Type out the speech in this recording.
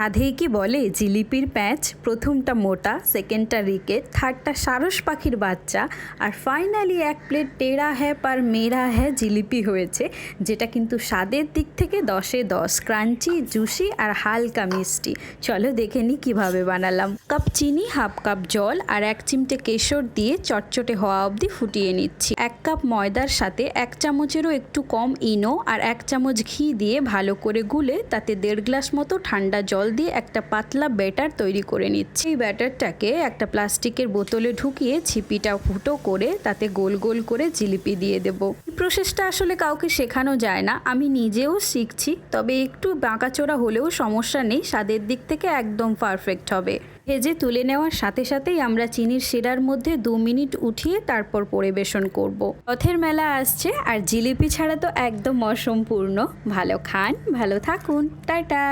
সাধেই কি বলে জিলিপির প্যাঁচ, প্রথমটা মোটা, সেকেন্ডটা রিকেট, থার্ডটা সারস পাখির বাচ্চা, আর ফাইনালি এক প্লেট টেরা হ্যাঁ পার মেরা হ্যাঁ জিলিপি হয়েছে, যেটা কিন্তু স্বাদের দিক থেকে 10-এ 10, ক্রাঞ্চি, জুসি আর হালকা মিষ্টি। চলো দেখে নিই কীভাবে বানালাম। কাপ চিনি, হাফ কাপ জল আর 1 চিমটে কেশর দিয়ে চটচটে হওয়া অবধি ফুটিয়ে নিচ্ছি। 1 কাপ ময়দার সাথে 1 চামচেরও একটু কম ইনো আর 1 চামচ ঘি দিয়ে ভালো করে গুলে তাতে 1.5 গ্লাস মতো ঠান্ডা জল দিয়ে একটা পাতলা ব্যাটার তৈরি করে নিচ্ছি। এই ব্যাটারটাকে একটা প্লাস্টিকের বোতলে ঢুকিয়ে ছিপিটা ফুটো করে তাতে গোল গোল করে জিলিপি দিয়ে দেব। এই প্রসেসটা আসলে কাউকে শেখানো যায় না, আমি নিজেও শিখছি, তবে একটু বাঁকাচোরা হলেও সমস্যা নেই, স্বাদের দিক থেকে একদম পারফেক্ট হবে। ভেজে তুলে নেওয়ার সাথে সাথেই আমরা চিনির শিরার মধ্যে 2 মিনিট উঠিয়ে তারপর পরিবেশন করব। রথের মেলা আসছে আর জিলিপি ছাড়া তো একদম অসম্পূর্ণ। ভালো খান, ভালো থাকুন, টাটা।